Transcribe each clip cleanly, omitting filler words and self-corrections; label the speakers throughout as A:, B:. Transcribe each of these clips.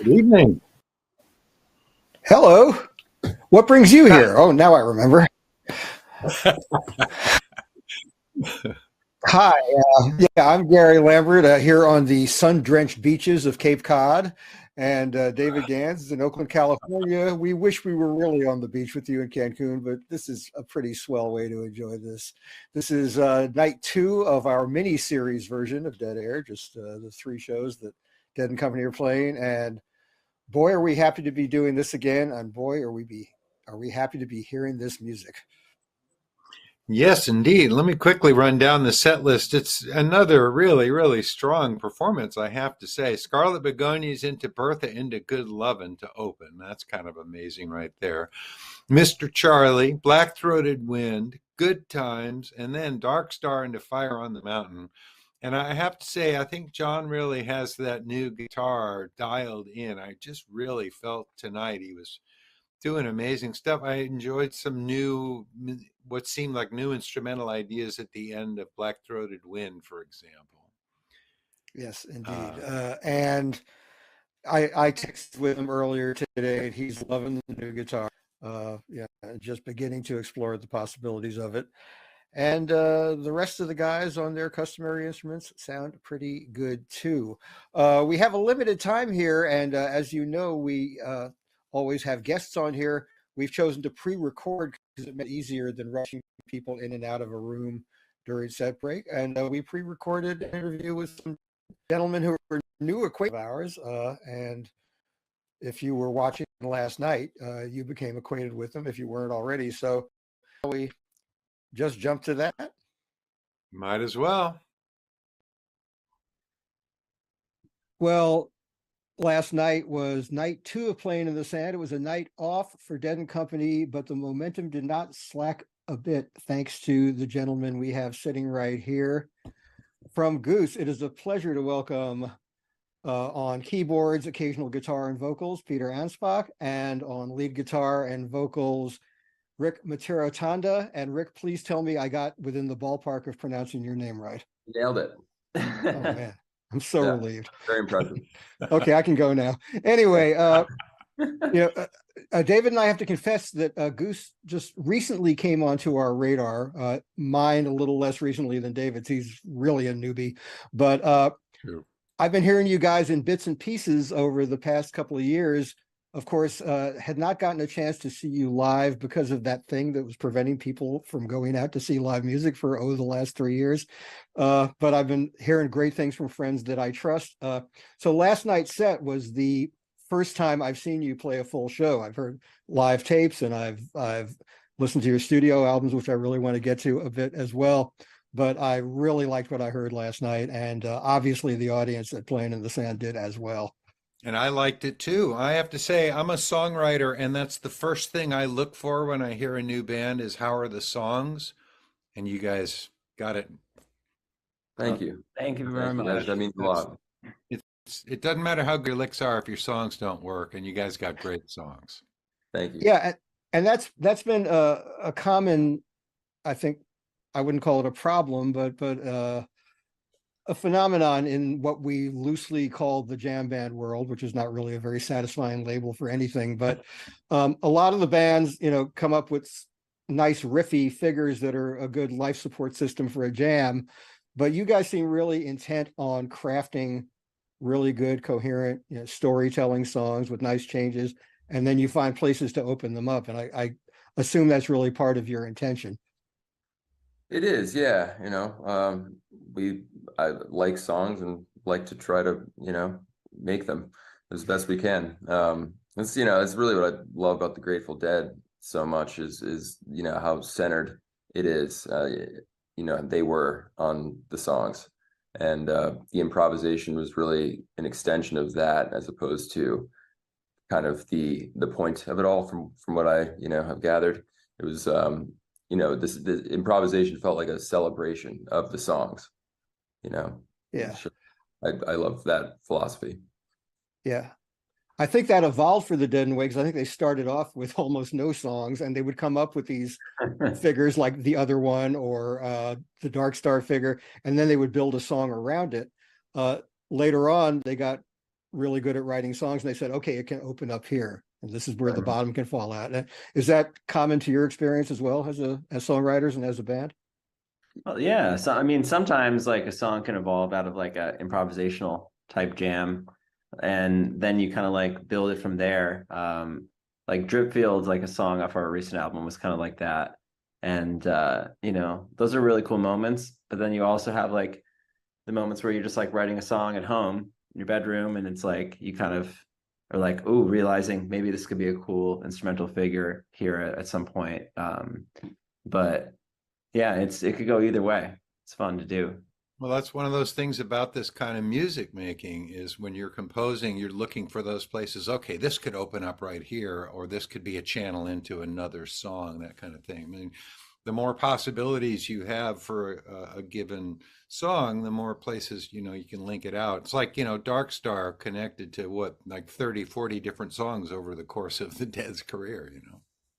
A: Good evening.
B: Hello. What brings you here? Oh, now I remember. Hi. I'm Gary Lambert here on the sun-drenched beaches of Cape Cod. And David Gans is in Oakland, California. We wish we were really on the beach with you in Cancun, but this is a pretty swell way to enjoy this. This is night 2 of our mini-series version of Dead Air, just the 3 shows that Dead and Company are playing. And boy, are we happy to be doing this again. And boy, are we happy to be hearing this music.
A: Yes, indeed. Let me quickly run down the set list. It's another really, really strong performance, I have to say. Scarlet Begonias into Bertha into Good Lovin' to open. That's kind of amazing right there. Mr. Charlie, Black Throated Wind, Good Times, and then Dark Star into Fire on the Mountain. And I have to say, I think John really has that new guitar dialed in. I just really felt tonight he was doing amazing stuff. I enjoyed some what seemed like new instrumental ideas at the end of Black Throated Wind, for example.
B: Yes, indeed. And I texted with him earlier today, and he's loving the new guitar. Just beginning to explore the possibilities of it. And the rest of the guys on their customary instruments sound pretty good too. We have a limited time here, and as you know, we always have guests on here. We've chosen to pre-record because it makes it easier than rushing people in and out of a room during set break. And we pre-recorded an interview with some gentlemen who were new acquaintances of ours. And if you were watching last night, you became acquainted with them if you weren't already. So we just jump to that.
A: Might as well.
B: Well, last night was night 2 of Playing in the Sand. It was a night off for Dead and Company, but the momentum did not slack a bit thanks to the gentleman we have sitting right here. From Goose, it is a pleasure to welcome on keyboards, occasional guitar and vocals, Peter Anspach, and on lead guitar and vocals, Rick Matirotanda. And Rick, please tell me I got within the ballpark of pronouncing your name right.
C: Nailed it.
B: Oh, man. I'm so relieved.
C: Very impressive.
B: Okay, I can go now. Anyway, David and I have to confess that Goose just recently came onto our radar. Mine a little less recently than David's. He's really a newbie. But I've been hearing you guys in bits and pieces over the past couple of years. Of course, had not gotten a chance to see you live because of that thing that was preventing people from going out to see live music for the last 3 years. But I've been hearing great things from friends that I trust. So last night's set was the first time I've seen you play a full show. I've heard live tapes and I've listened to your studio albums, which I really want to get to a bit as well. But I really liked what I heard last night, and obviously the audience at Playing in the Sand did as well.
A: And I liked it too. I have to say, I'm a songwriter, and that's the first thing I look for when I hear a new band is how are the songs? And you guys got it.
C: Thank you.
D: Thank you very much.
C: That means a lot.
A: It doesn't matter how good your licks are if your songs don't work, and you guys got great songs.
C: Thank you.
B: Yeah, and that's been a common, I think, I wouldn't call it a problem, but a phenomenon in what we loosely call the jam band world, which is not really a very satisfying label for anything. But a lot of the bands, come up with nice riffy figures that are a good life support system for a jam. But you guys seem really intent on crafting really good, coherent, storytelling songs with nice changes. And then you find places to open them up. And I assume that's really part of your intention.
C: It is, yeah. I like songs and like to try to, make them as best we can. It's really what I love about the Grateful Dead so much is how centered it is. They were on the songs, and the improvisation was really an extension of that, as opposed to kind of the point of it all. From what I have gathered, it was the improvisation felt like a celebration of the songs.
B: Yeah,
C: I love that philosophy.
B: Yeah, I think that evolved for the Dead and Wigs. I think they started off with almost no songs, and they would come up with these figures like the other one or the Dark Star figure, and then they would build a song around it. Later on, they got really good at writing songs, and they said, okay, it can open up here, and this is where the
C: Right.
B: bottom can fall out. Is that common to your experience as well as songwriters and as a band?
D: Well, yeah. So I mean, sometimes like a song can evolve out of like a improvisational type jam, and then you kind of like build it from there. Like Dripfields, like a song off our recent album was kind of like that. And you know, those are really cool moments. But then you also have like the moments where you're just like writing a song at home in your bedroom, and it's like you kind of are like, oh, realizing maybe this could be a cool instrumental figure here at some point. But yeah, it could go either way. It's fun to do.
A: Well, that's one of those things about this kind of music making is when you're composing, you're looking for those places. Okay, this could open up right here, or this could be a channel into another song, that kind of thing. I mean, the more possibilities you have for a given song, the more places, you can link it out. It's like, Dark Star connected to what, like 30, 40 different songs over the course of the Dead's career.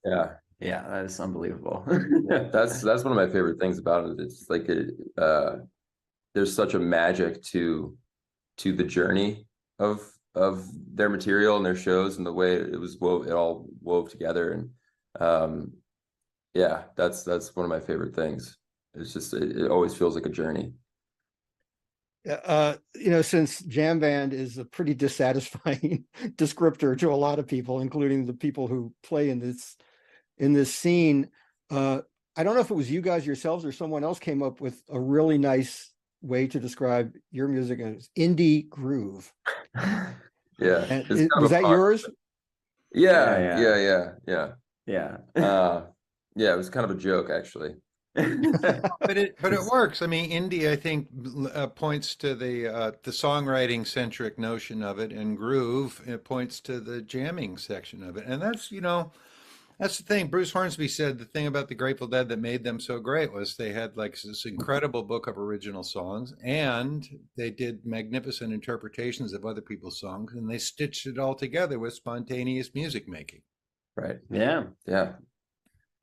C: Yeah.
D: Yeah, that is unbelievable.
C: That's one of my favorite things about it. It's like there's such a magic to the journey of their material and their shows and the way it all wove together. And yeah, that's one of my favorite things. It's just it always feels like a journey.
B: Since jam band is a pretty dissatisfying descriptor to a lot of people, including the people who play in this scene, I don't know if it was you guys yourselves or someone else came up with a really nice way to describe your music as indie groove.
C: Yeah.
B: And was that yours?
C: Yeah.
D: Yeah.
C: Yeah, it was kind of a joke, actually.
A: But it works. I mean, indie, I think, points to the songwriting centric notion of it, and groove, it points to the jamming section of it. And that's the thing. Bruce Hornsby said the thing about the Grateful Dead that made them so great was they had like this incredible book of original songs, and they did magnificent interpretations of other people's songs, and they stitched it all together with spontaneous music making.
C: Right.
D: Yeah.
C: Yeah.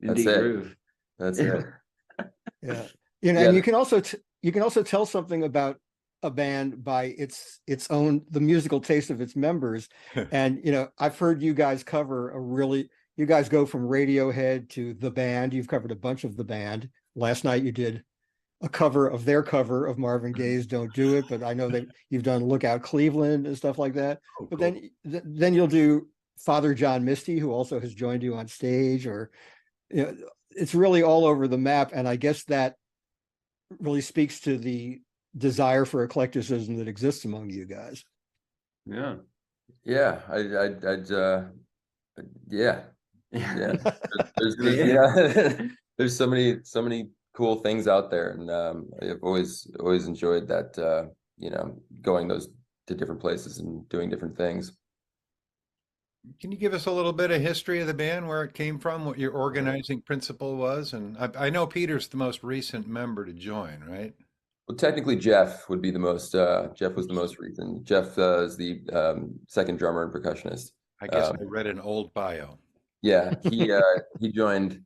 D: Indie groove.
C: That's it.
B: Yeah. And you can also tell something about a band by its own, the musical taste of its members. And I've heard you guys you guys go from Radiohead to The Band. You've covered a bunch of The Band. Last night you did a cover of their cover of Marvin Gaye's "Don't Do It," but I know that you've done Lookout Cleveland and stuff like that.
A: Oh,
B: but
A: cool.
B: then you'll do Father John Misty, who also has joined you on stage, or it's really all over the map. And I guess that really speaks to the desire for eclecticism that exists among you guys.
D: Yeah.
C: Yeah. Yeah. There's so many cool things out there, and I've always enjoyed that. Going to different places and doing different things.
A: Can you give us a little bit of history of the band, where it came from, what your organizing principle was? And I know Peter's the most recent member to join, right?
C: Well, technically, Jeff would be the most. Jeff was the most recent. Jeff is the second drummer and percussionist.
A: I guess I read an old bio.
C: Yeah, he joined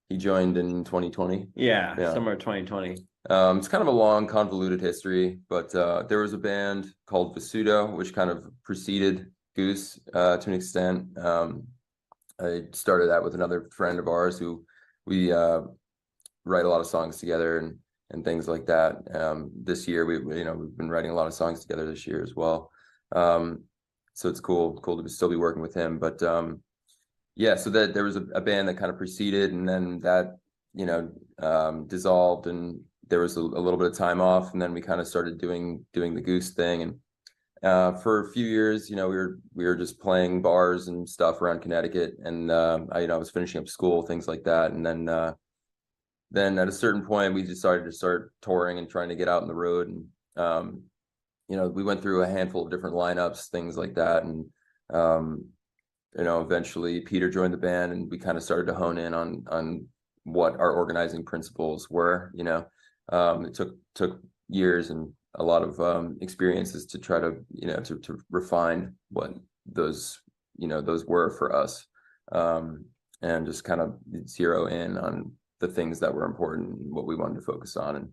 C: in 2020.
D: Yeah, somewhere 2020.
C: It's kind of a long, convoluted history, but there was a band called Visudo, which kind of preceded Goose to an extent. I started that with another friend of ours who we write a lot of songs together and things like that. This year we've been writing a lot of songs together this year as well. So it's cool to still be working with him. But yeah, so that there was a band that kind of preceded, and then that dissolved, and there was a little bit of time off, and then we kind of started doing the Goose thing. And for a few years, we were just playing bars and stuff around Connecticut, and I was finishing up school, things like that. And then at a certain point, we decided to start touring and trying to get out on the road. And we went through a handful of different lineups, things like that. And eventually Peter joined the band, and we kind of started to hone in on what our organizing principles were. It took years and a lot of experiences to try to to refine what those were for us, and just kind of zero in on the things that were important and what we wanted to focus on, and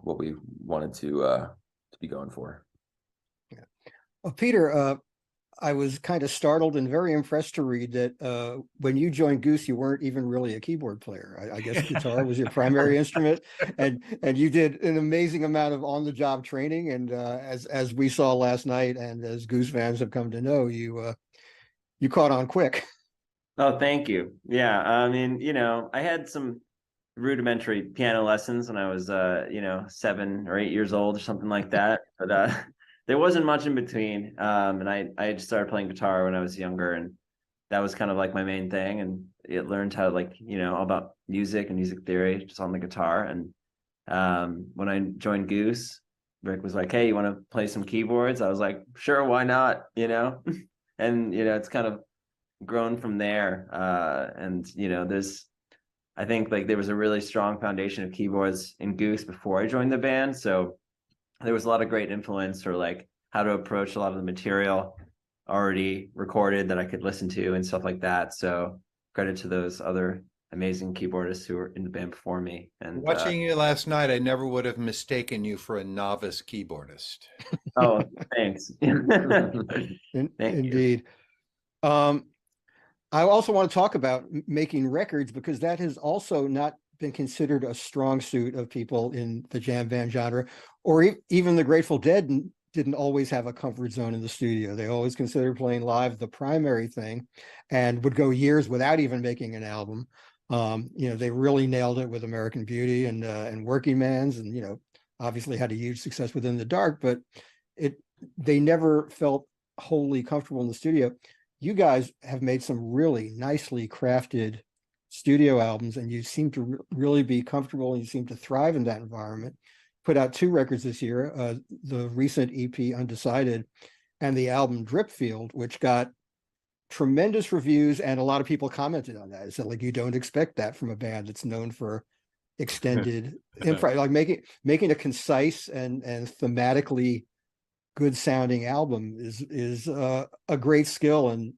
C: what we wanted to be going for.
B: Peter, I was kind of startled and very impressed to read that when you joined Goose, you weren't even really a keyboard player. I guess guitar was your primary instrument, and you did an amazing amount of on-the-job training. And as we saw last night, and as Goose fans have come to know, you caught on quick.
D: Oh, thank you. Yeah, I mean, I had some rudimentary piano lessons when I was 7 or 8 years old or something like that, but there wasn't much in between. And I just started playing guitar when I was younger, and that was kind of like my main thing. And it learned how to all about music and music theory just on the guitar. And when I joined Goose, Rick was like, "Hey, you want to play some keyboards?" I was like, "Sure, why not?" And it's kind of grown from there. And I think like there was a really strong foundation of keyboards in Goose before I joined the band. So there was a lot of great influence, or like how to approach a lot of the material already recorded that I could listen to and stuff like that. So credit to those other amazing keyboardists who were in the band before me. And
A: Watching you last night, I never would have mistaken you for a novice keyboardist.
D: oh, thanks. Thank
B: Indeed. I also want to talk about making records, because that has also not been considered a strong suit of people in the jam band genre, or even the Grateful Dead didn't always have a comfort zone in the studio. They always considered playing live the primary thing, and would go years without even making an album. They really nailed it with American Beauty and Working Man's, and obviously had a huge success within the Dark, but they never felt wholly comfortable in the studio. You guys have made some really nicely crafted studio albums, and you seem to really be comfortable, and you seem to thrive in that environment. Put out 2 records this year, the recent EP Undecided and the album Dripfield, which got tremendous reviews, and a lot of people commented on that. It said, like, you don't expect that from a band that's known for extended improv, like making a concise and thematically good sounding album is a great skill. And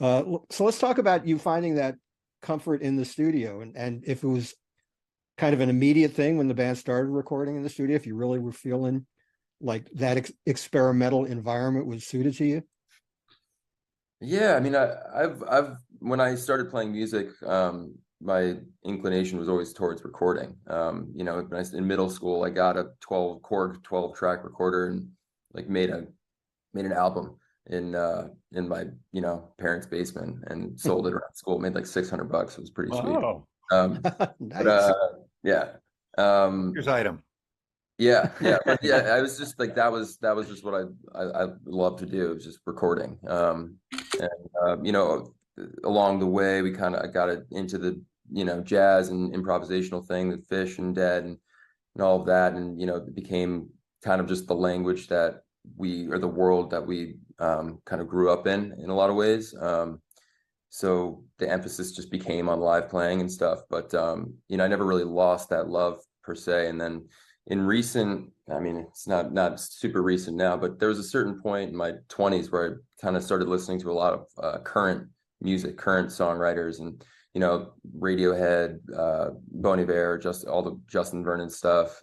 B: so let's talk about you finding that comfort in the studio, and if it was kind of an immediate thing when the band started recording in the studio, if you really were feeling like that experimental environment was suited to you.
C: Yeah, I mean, I've when I started playing music, my inclination was always towards recording. In middle school, I got a 12 track recorder and like made an album in my parents' basement and sold it around school. Made like $600. It was pretty sweet.
B: Nice.
C: But yeah.
A: Here's item.
C: Yeah, but yeah, I was just like that was just what I love to do, just recording. Along the way we kind of got it into the jazz and improvisational thing with Fish and Dead and all of that, and it became kind of just the language that the world that we kind of grew up in a lot of ways. So the emphasis just became on live playing and stuff, but I never really lost that love per se. And then in recent, I mean, it's not super recent now, but there was a certain point in my 20s where I kind of started listening to a lot of current music, current songwriters, and Radiohead, Bon Iver, just all the Justin Vernon stuff,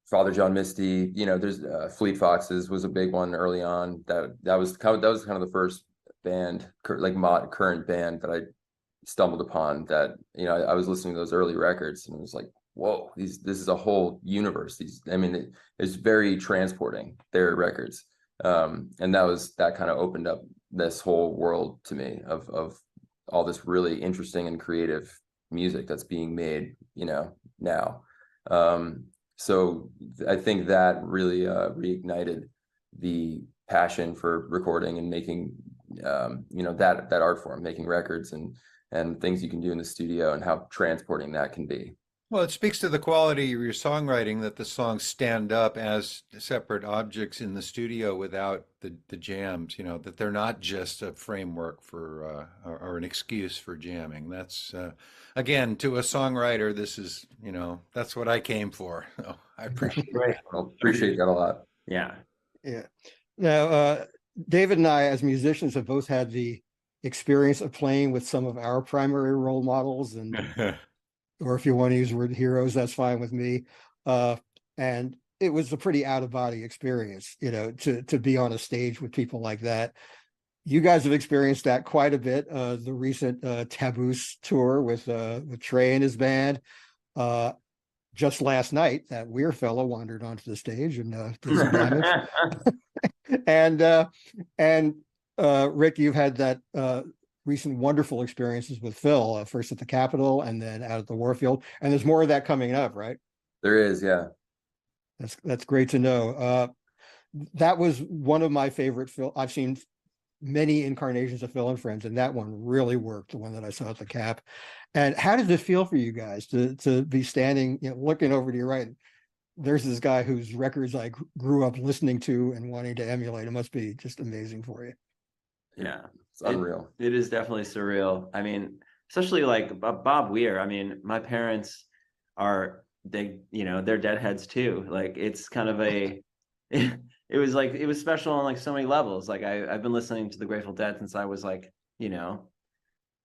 C: Father John Misty. There's Fleet Foxes was a big one early on. That was kind of the first band, like current band, that I stumbled upon. That I was listening to those early records and it was like, whoa, this is a whole universe. It's very transporting, their records, and that kind of opened up this whole world to me of all this really interesting and creative music that's being made now. So I think that really reignited the passion for recording and making that art form, making records and things you can do in the studio, and how transporting that can be.
A: Well, it speaks to the quality of your songwriting that the songs stand up as separate objects in the studio without the jams, that they're not just a framework for or an excuse for jamming. That's again, to a songwriter, this is, that's what I came for. So I appreciate it.
C: I appreciate that a lot.
D: Yeah.
B: Yeah. Now, David and I, as musicians, have both had the experience of playing with some of our primary role models, and or if you want to use the word heroes, that's fine with me. And it was a pretty out of body experience, to be on a stage with people like that. You guys have experienced that quite a bit. The recent Taboos tour with Trey and his band. Just last night, that Weir fellow wandered onto the stage and did some damage. And Rick, you've had that recent wonderful experiences with Phil, first at the Capitol and then out at the Warfield, and there's more of that coming up, right?
C: There is, yeah.
B: That's great to know. That was one of my favorite Phil. I've seen many incarnations of Phil and Friends, and that one really worked, the one that I saw at the Cap. And how does it feel for you guys to be standing, looking over to your right? There's this guy whose records I grew up listening to and wanting to emulate. It must be just amazing for you.
D: Yeah,
C: It's unreal.
D: It is definitely surreal. I mean, especially like Bob Weir. I mean, my parents they're Deadheads too. Like, it's kind of it was special on like so many levels. Like, I've been listening to the Grateful Dead since I was like,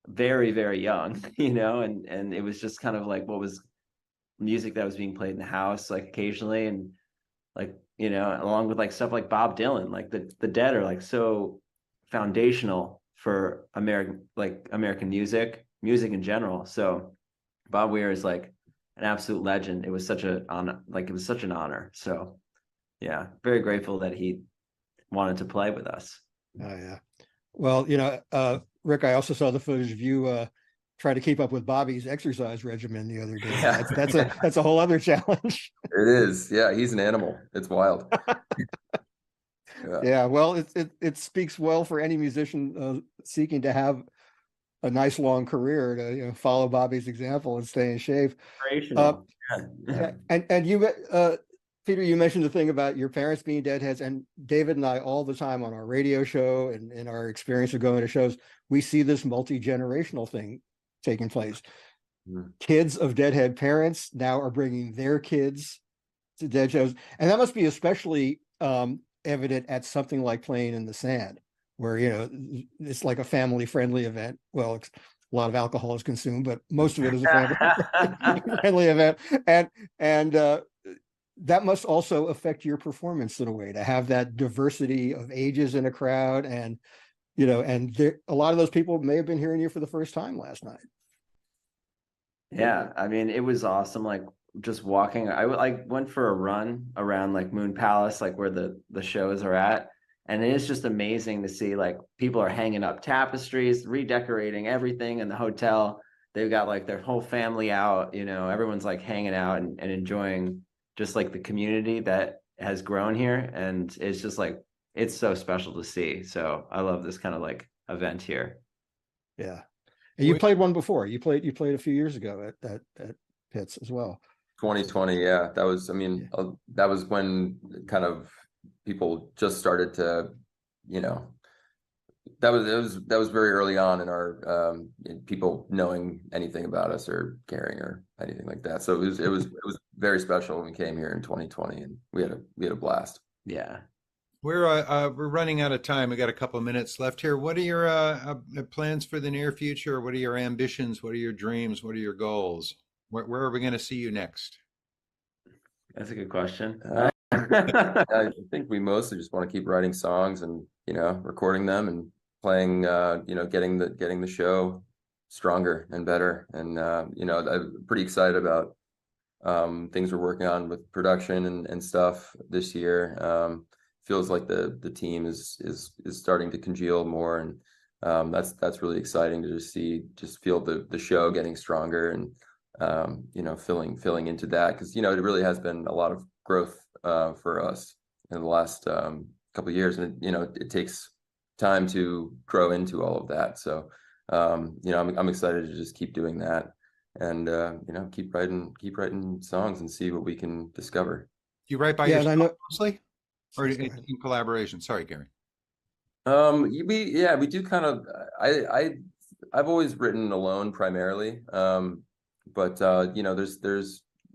D: very, very young, and it was just kind of like what was music that was being played in the house, like occasionally, and like, along with like stuff like Bob Dylan. Like the Dead are like so foundational for American music in general. So Bob Weir is like an absolute legend. It was such an honor. So yeah, very grateful that he wanted to play with us.
B: Oh yeah. Well, Rick, I also saw the footage of you try to keep up with Bobby's exercise regimen the other day.
C: Yeah.
B: That's a whole other challenge.
C: It is. Yeah, he's an animal. It's wild.
B: Yeah, well, it speaks well for any musician seeking to have a nice long career to follow Bobby's example and stay in shape.
D: Inspirational.
B: Yeah. And you, Peter, you mentioned the thing about your parents being Deadheads, and David and I all the time on our radio show and in our experience of going to shows, we see this multi-generational thing taking place. Kids of Deadhead parents now are bringing their kids to Dead shows, and that must be especially evident at something like Playing in the Sand, where it's like a family-friendly event. Well, a lot of alcohol is consumed, but most of it is a family-friendly event, and that must also affect your performance in a way, to have that diversity of ages in a crowd, and a lot of those people may have been hearing you for the first time last night.
D: Yeah, I mean, it was awesome. Like, just walking, I went for a run around like Moon Palace, like where the shows are at, and it is just amazing to see like people are hanging up tapestries, redecorating everything in the hotel. They've got like their whole family out, everyone's like hanging out and enjoying just like the community that has grown here, and it's just like, it's so special to see. So I love this kind of like event here.
B: Yeah, and you played one before. You played a few years ago at Pitts as well.
C: 2020, yeah. That was, that was when kind of people just started to, that was very early on in our people knowing anything about us or caring or anything like that. So it was very special when we came here in 2020, and we had a blast.
D: Yeah.
A: We're running out of time. We got a couple of minutes left here. What are your plans for the near future? What are your ambitions? What are your dreams? What are your goals? Where are we going to see you next?
D: That's a good question.
C: I think we mostly just want to keep writing songs and recording them and playing. Getting the show stronger and better. And I'm pretty excited about things we're working on with production and stuff this year. Feels like the team is starting to congeal more, and that's really exciting to just feel the show getting stronger, and filling into that, because it really has been a lot of growth for us in the last couple of years, and it takes time to grow into all of that. So I'm excited to just keep doing that, and keep writing songs and see what we can discover.
A: You write by yourself mostly? Or in collaboration? Sorry, Gary.
C: We do kind of. I've always written alone primarily, but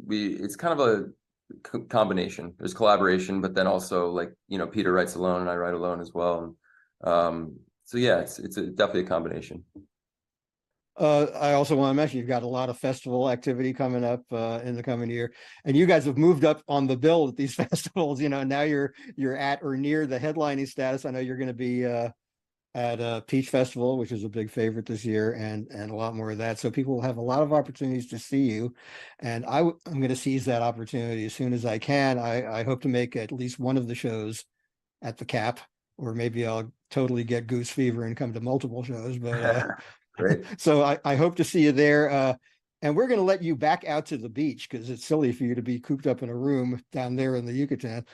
C: it's kind of a combination. There's collaboration, but then also like Peter writes alone and I write alone as well. And so yeah, it's definitely a combination.
B: I also want to mention you've got a lot of festival activity coming up in the coming year, and you guys have moved up on the bill at these festivals. You know, now you're at or near the headlining status. I know you're going to be at Peach Festival, which is a big favorite this year, and a lot more of that. So people will have a lot of opportunities to see you, and I'm going to seize that opportunity as soon as I can. I hope to make at least one of the shows at the Cap, or maybe I'll totally get goose fever and come to multiple shows. But
C: Great.
B: so I hope to see you there. And we're going to let you back out to the beach because it's silly for you to be cooped up in a room down there in the Yucatan.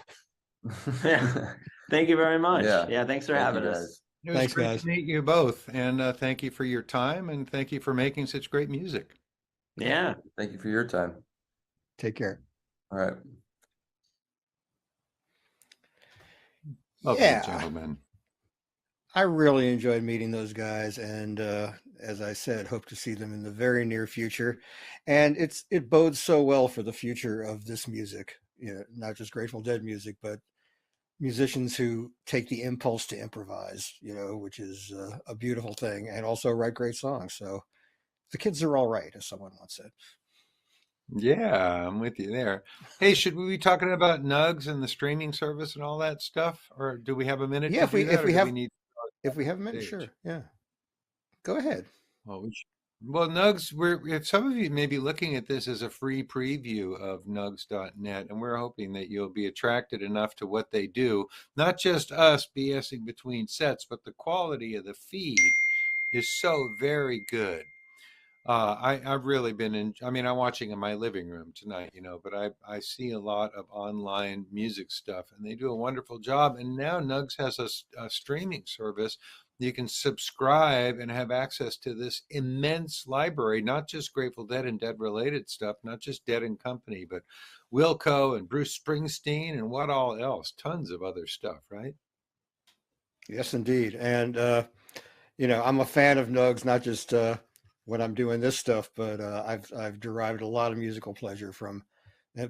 D: Yeah. Thank you very much.
C: Yeah.
D: Yeah, thanks for
C: Thank you,
D: having us.
C: guys.
A: It was
B: Thanks,
A: great
B: guys.
A: to meet you both, and thank you for your time, and thank you for making such great music.
D: Yeah.
C: Thank you for your time.
B: Take care.
C: All right.
A: Lovely
B: Yeah.
A: gentlemen.
B: I really enjoyed meeting those guys, and as I said, hope to see them in the very near future. And it bodes so well for the future of this music. You know, not just Grateful Dead music, but musicians who take the impulse to improvise. You know, which is a beautiful thing, and also write great songs. So the kids are all right, as someone once said.
A: Yeah, I'm with you there. Hey, should we be talking about Nugs and the streaming service and all that stuff, or do we have a minute
B: Yeah,
A: to do that, or do we need
B: if we have a
A: to
B: minute,
A: stage?
B: sure. Yeah, go ahead.
A: Well, well, Nugs, if some of you may be looking at this as a free preview of Nugs.net, and we're hoping that you'll be attracted enough to what they do, not just us BSing between sets, but the quality of the feed is so very good. I've really been in. I mean, I'm watching in my living room tonight, but I see a lot of online music stuff, and they do a wonderful job. And now Nugs has a streaming service. You can subscribe and have access to this immense library, not just Grateful Dead and Dead related stuff, not just Dead and Company, but Wilco and Bruce Springsteen and what all else, tons of other stuff, right?
B: Yes, indeed. And you know, I'm a fan of Nugs, not just when I'm doing this stuff, but I've derived a lot of musical pleasure from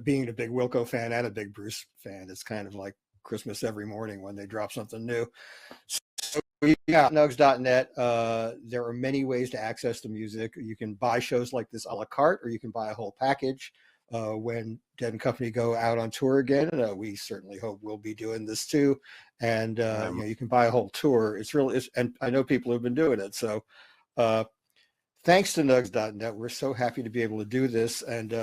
B: being a big Wilco fan and a big Bruce fan. It's kind of like Christmas every morning when they drop something new. So yeah, Nugs.net. There are many ways to access the music. You can buy shows like this a la carte, or you can buy a whole package. When Dead and Company go out on tour again, we certainly hope we'll be doing this too. And you know, you can buy a whole tour. And I know people who've been doing it. So uh, thanks to Nugs.net, we're so happy to be able to do this. And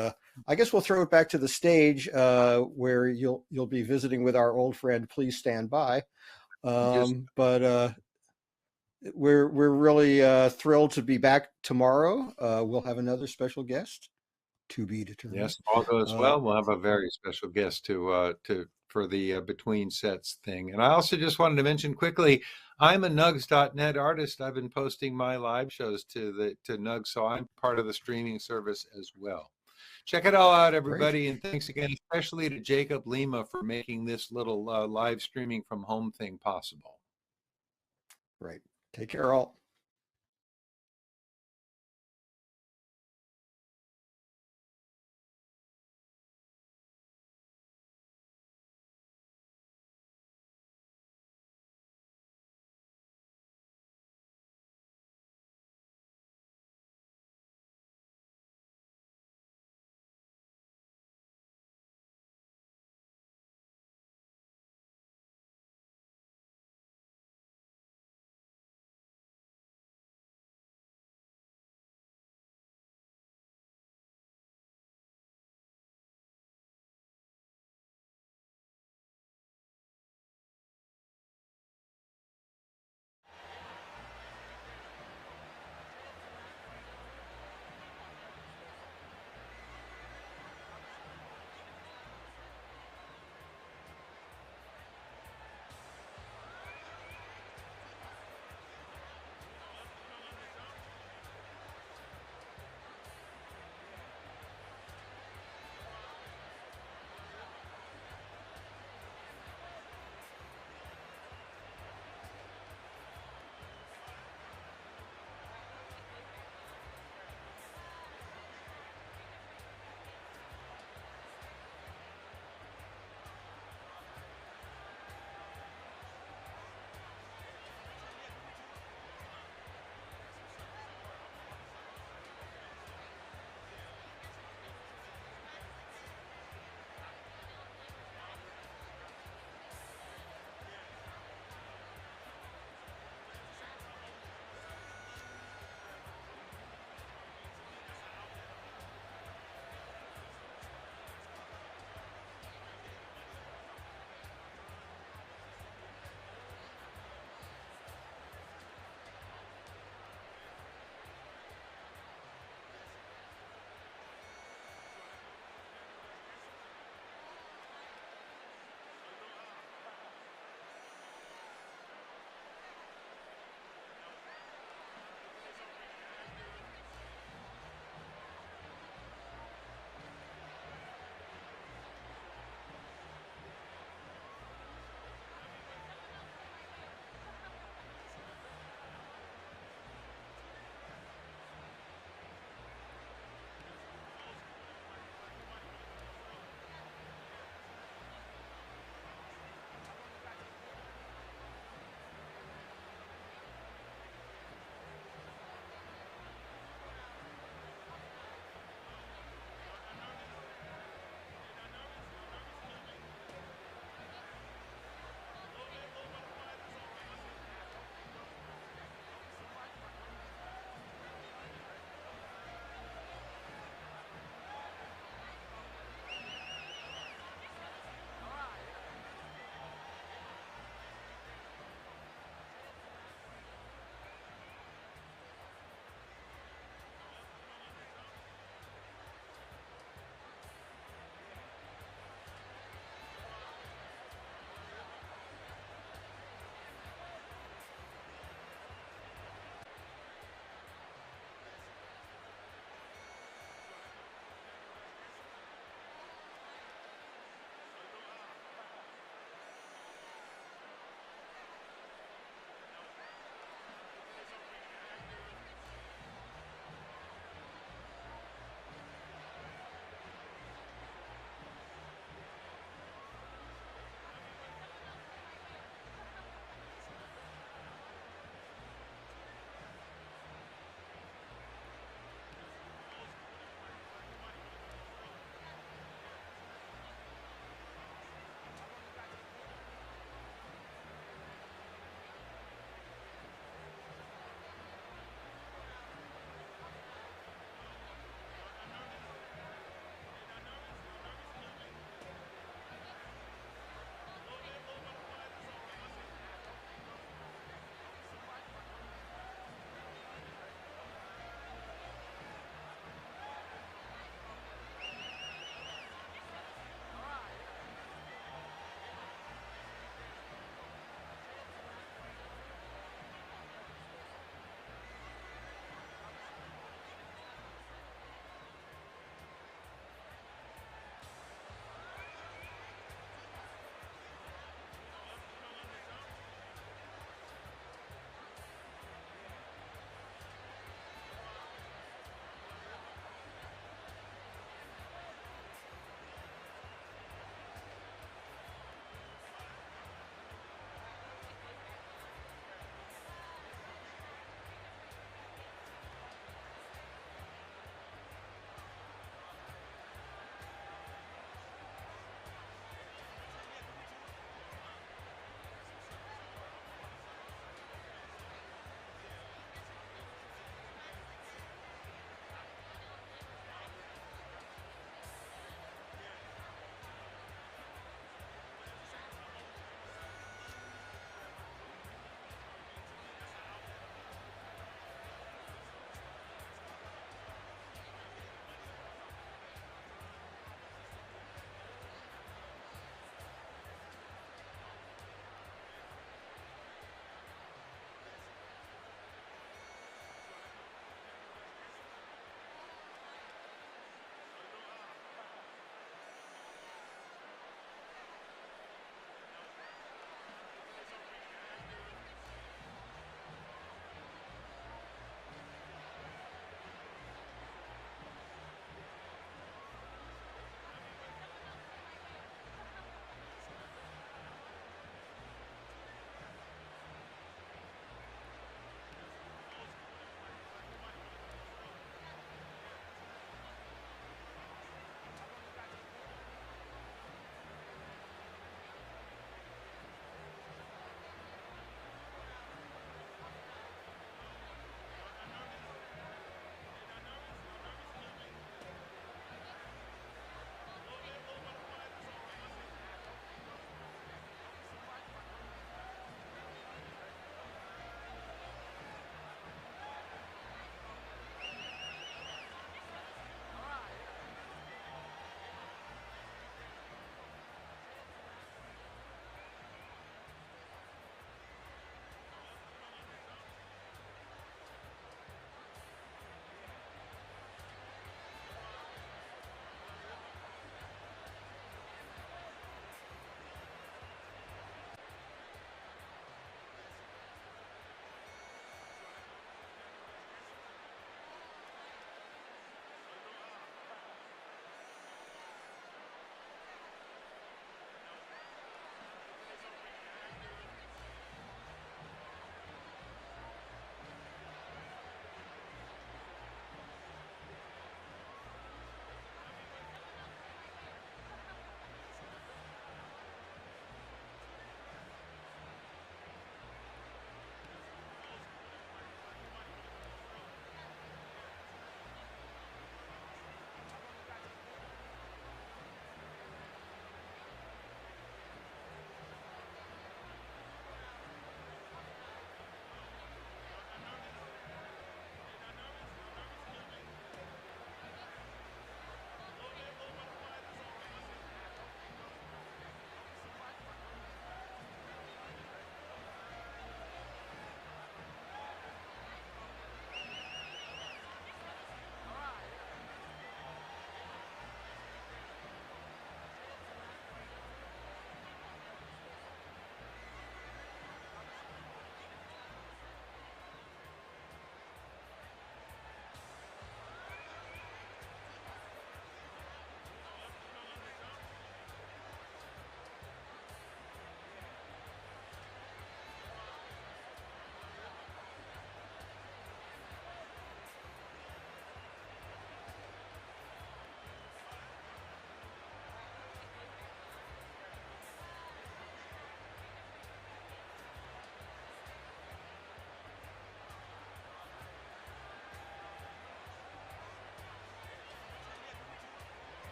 B: I guess we'll throw it back to the stage where you'll be visiting with our old friend. Please stand by.
A: Just
B: But we're really thrilled to be back tomorrow. We'll have another special guest to be determined.
A: Yes, if all goes
B: Uh,
A: well, we'll have a very special guest to for the between sets thing. And I also just wanted to mention quickly, I'm a Nugs.net artist. I've been posting my live shows to Nugs, so I'm part of the streaming service as well. Check it all out,
B: Great.
A: everybody, and thanks again, especially to Jacob Lima for making this little live streaming from home thing possible.
B: Great. Take care, all.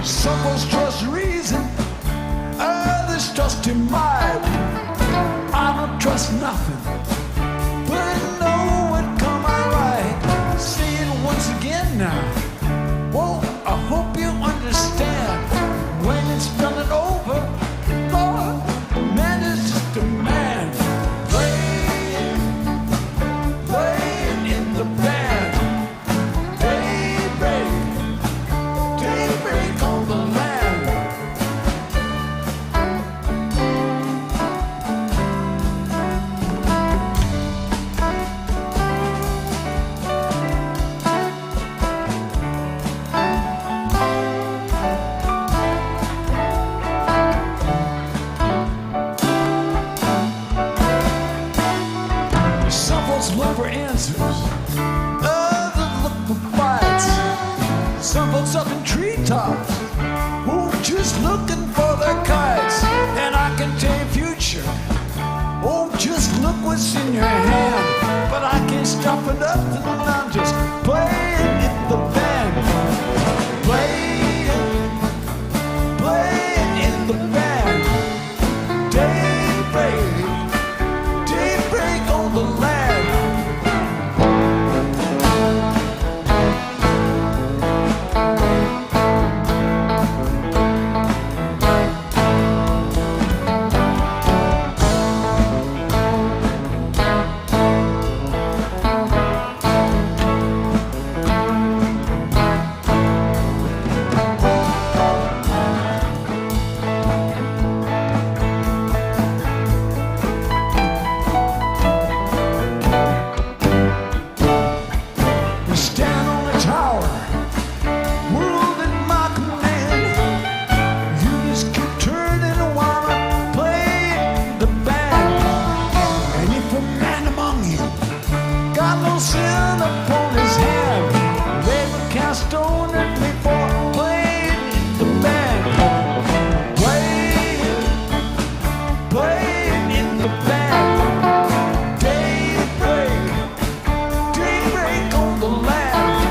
E: Some folks trust reason, others trust in might. I don't trust nothing, but I know it come out right. Say it once again now. Well, I hope you understand. When it's done and over, Lord, man is just a man. Playing in the band. Daybreak on the land. Some folks look for answers, others look for fights. Some folks up in treetops, who just looking for their kites. And I can tell you future, oh, just look what's in your hand. But I can't stop for nothing, I'm just playing in the band. Playing in the band. Daybreak on the land. We stand on the tower, world at my command. You just keep turning while I play the band. And if a man among you got no sin upon his hand, they will cast stone at me for playing the band. Playing in the band. Daybreak on the land.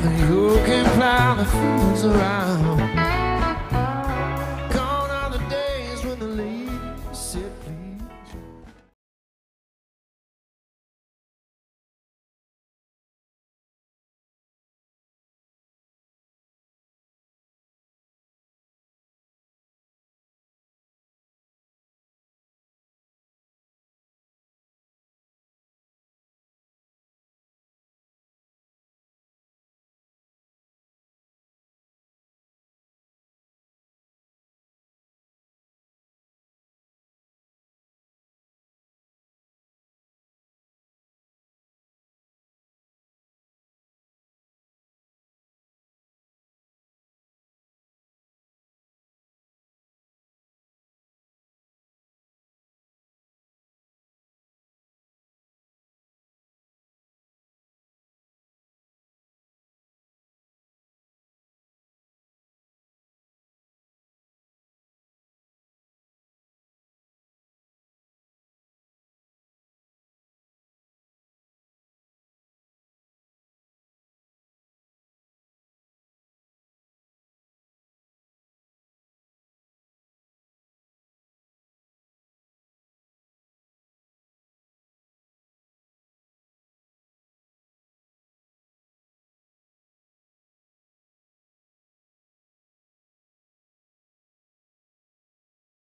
E: the yoke and plow the fields around.